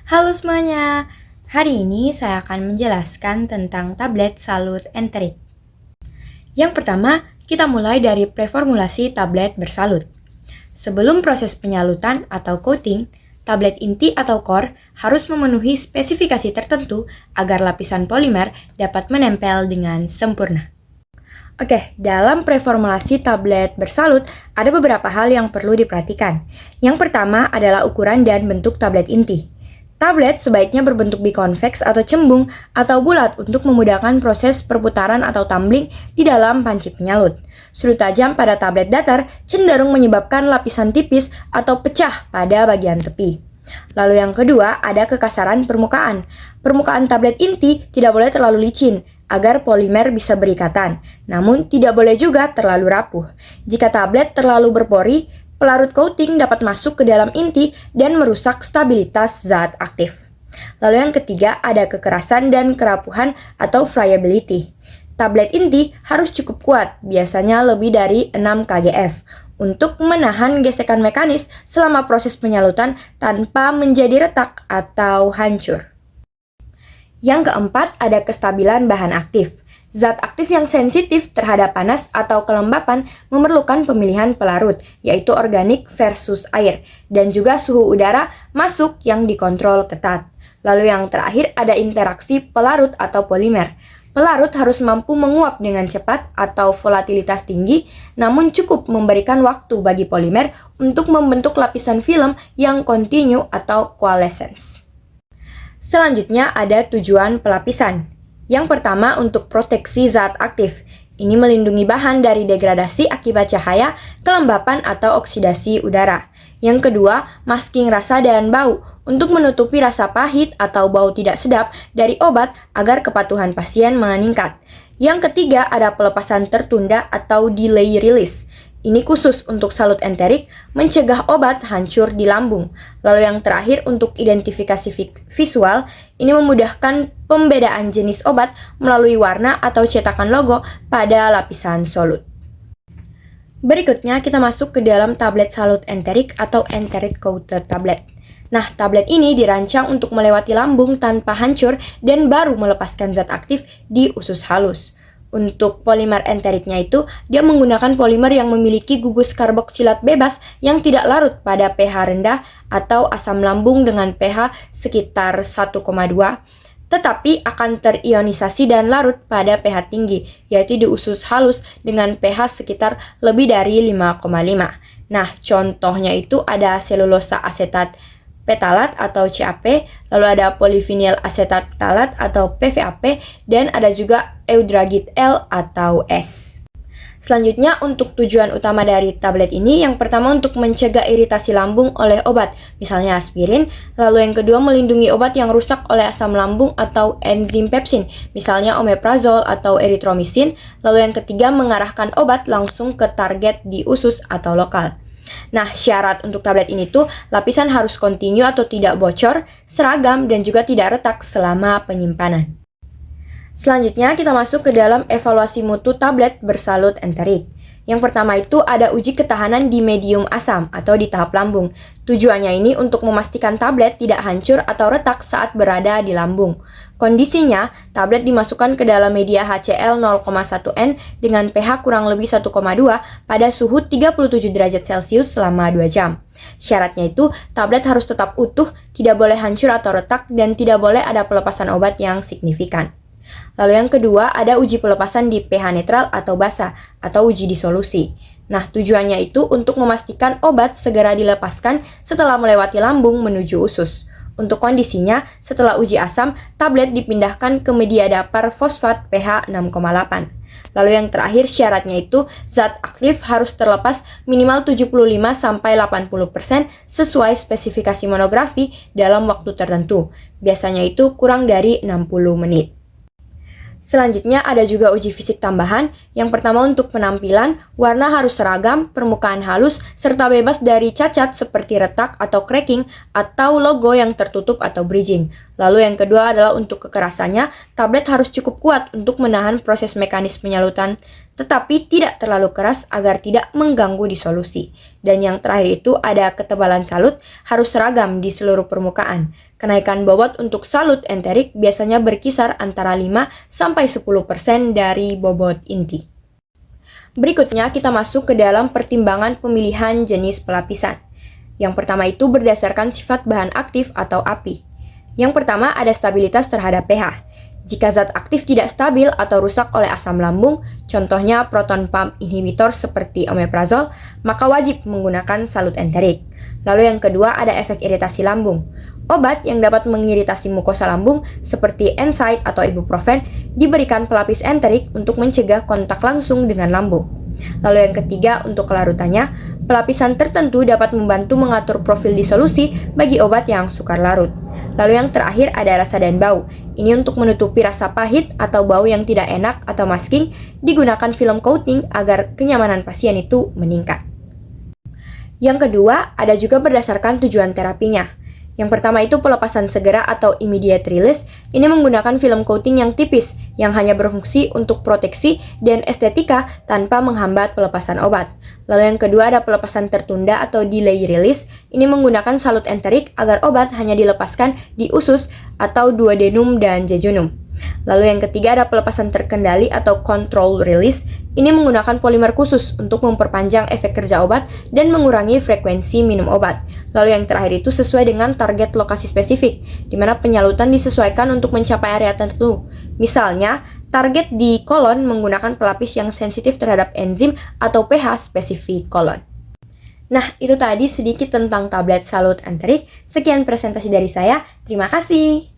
Halo semuanya, hari ini saya akan menjelaskan tentang tablet salut enterik. Yang pertama, kita mulai dari preformulasi tablet bersalut. Sebelum proses penyalutan atau coating, tablet inti atau core harus memenuhi spesifikasi tertentu agar lapisan polimer dapat menempel dengan sempurna. Oke, dalam preformulasi tablet bersalut, ada beberapa hal yang perlu diperhatikan. Yang pertama adalah ukuran dan bentuk tablet inti. Tablet sebaiknya berbentuk biconvex atau cembung atau bulat untuk memudahkan proses perputaran atau tumbling di dalam panci penyalut. Sudut tajam pada tablet datar cenderung menyebabkan lapisan tipis atau pecah pada bagian tepi. Lalu yang kedua, ada kekasaran permukaan. Permukaan tablet inti tidak boleh terlalu licin agar polimer bisa berikatan, namun tidak boleh juga terlalu rapuh. Jika tablet terlalu berpori, pelarut coating dapat masuk ke dalam inti dan merusak stabilitas zat aktif. Lalu yang ketiga ada kekerasan dan kerapuhan atau friability. Tablet inti harus cukup kuat, biasanya lebih dari 6 kgf, untuk menahan gesekan mekanis selama proses penyalutan tanpa menjadi retak atau hancur. Yang keempat ada kestabilan bahan aktif. Zat aktif yang sensitif terhadap panas atau kelembapan memerlukan pemilihan pelarut, yaitu organik versus air, dan juga suhu udara masuk yang dikontrol ketat. Lalu yang terakhir ada interaksi pelarut atau polimer. Pelarut harus mampu menguap dengan cepat atau volatilitas tinggi, namun cukup memberikan waktu bagi polimer untuk membentuk lapisan film yang kontinu atau coalescence. Selanjutnya ada tujuan pelapisan. Yang pertama untuk proteksi zat aktif. Ini melindungi bahan dari degradasi akibat cahaya, kelembapan atau oksidasi udara. Yang kedua, masking rasa dan bau untuk menutupi rasa pahit atau bau tidak sedap dari obat agar kepatuhan pasien meningkat. Yang ketiga, ada pelepasan tertunda atau delay release. Ini khusus untuk salut enterik, mencegah obat hancur di lambung. Lalu yang terakhir untuk identifikasi visual, ini memudahkan pembedaan jenis obat melalui warna atau cetakan logo pada lapisan solut. Berikutnya kita masuk ke dalam tablet salut enterik atau enteric coated tablet. Nah, tablet ini dirancang untuk melewati lambung tanpa hancur dan baru melepaskan zat aktif di usus halus. Untuk polimer enteriknya itu, dia menggunakan polimer yang memiliki gugus karboksilat bebas yang tidak larut pada pH rendah atau asam lambung dengan pH sekitar 1,2, tetapi akan terionisasi dan larut pada pH tinggi, yaitu di usus halus dengan pH sekitar lebih dari 5,5. Nah, contohnya itu ada selulosa asetat petalat atau CAP, lalu ada polivinyl asetat petalat atau PVAP, dan ada juga eudragit L atau S. Selanjutnya untuk tujuan utama dari tablet ini, yang pertama untuk mencegah iritasi lambung oleh obat, misalnya aspirin, lalu yang kedua melindungi obat yang rusak oleh asam lambung atau enzim pepsin, misalnya omeprazol atau erythromycin, lalu yang ketiga mengarahkan obat langsung ke target di usus atau lokal. Nah, syarat untuk tablet ini tuh lapisan harus kontinu atau tidak bocor, seragam, dan juga tidak retak selama penyimpanan. Selanjutnya kita masuk ke dalam evaluasi mutu tablet bersalut enterik. Yang pertama itu ada uji ketahanan di medium asam atau di tahap lambung. Tujuannya ini untuk memastikan tablet tidak hancur atau retak saat berada di lambung. Kondisinya, tablet dimasukkan ke dalam media HCl 0,1N dengan pH kurang lebih 1,2 pada suhu 37 derajat Celcius selama 2 jam. Syaratnya itu, tablet harus tetap utuh, tidak boleh hancur atau retak, dan tidak boleh ada pelepasan obat yang signifikan. Lalu yang kedua ada uji pelepasan di pH netral atau basa atau uji disolusi. Nah, tujuannya itu untuk memastikan obat segera dilepaskan setelah melewati lambung menuju usus. Untuk kondisinya, setelah uji asam, tablet dipindahkan ke media dapar fosfat pH 6,8. Lalu yang terakhir syaratnya itu zat aktif harus terlepas minimal 75-80% sesuai spesifikasi monografi dalam waktu tertentu. Biasanya itu kurang dari 60 menit. Selanjutnya ada juga uji fisik tambahan. Yang pertama untuk penampilan, warna harus seragam, permukaan halus, serta bebas dari cacat seperti retak atau cracking atau logo yang tertutup atau bridging. Lalu yang kedua adalah untuk kekerasannya, tablet harus cukup kuat untuk menahan proses mekanis penyalutan tetapi tidak terlalu keras agar tidak mengganggu disolusi. Dan yang terakhir itu ada ketebalan salut harus seragam di seluruh permukaan. Kenaikan bobot untuk salut enterik biasanya berkisar antara 5-10% dari bobot inti. Berikutnya kita masuk ke dalam pertimbangan pemilihan jenis pelapisan. Yang pertama itu berdasarkan sifat bahan aktif atau api. Yang pertama ada stabilitas terhadap pH. Jika zat aktif tidak stabil atau rusak oleh asam lambung, contohnya proton pump inhibitor seperti omeprazol, maka wajib menggunakan salut enterik. Lalu yang kedua ada efek iritasi lambung. Obat yang dapat mengiritasi mukosa lambung seperti NSAID atau ibuprofen diberikan pelapis enterik untuk mencegah kontak langsung dengan lambung. Lalu yang ketiga untuk kelarutannya, pelapisan tertentu dapat membantu mengatur profil disolusi bagi obat yang sukar larut. Lalu yang terakhir ada rasa dan bau. Ini untuk menutupi rasa pahit atau bau yang tidak enak atau masking, digunakan film coating agar kenyamanan pasien itu meningkat. Yang kedua, ada juga berdasarkan tujuan terapinya. Yang pertama itu pelepasan segera atau immediate release. Ini menggunakan film coating yang tipis, yang hanya berfungsi untuk proteksi dan estetika tanpa menghambat pelepasan obat. Lalu yang kedua ada pelepasan tertunda atau delay release. Ini menggunakan salut enterik agar obat hanya dilepaskan di usus atau duodenum dan jejunum. Lalu yang ketiga ada pelepasan terkendali atau control release. Ini menggunakan polimer khusus untuk memperpanjang efek kerja obat dan mengurangi frekuensi minum obat. Lalu yang terakhir itu sesuai dengan target lokasi spesifik, di mana penyalutan disesuaikan untuk mencapai area tertentu. Misalnya, target di kolon menggunakan pelapis yang sensitif terhadap enzim atau pH spesifik kolon. Nah, itu tadi sedikit tentang tablet salut enterik. Sekian presentasi dari saya. Terima kasih.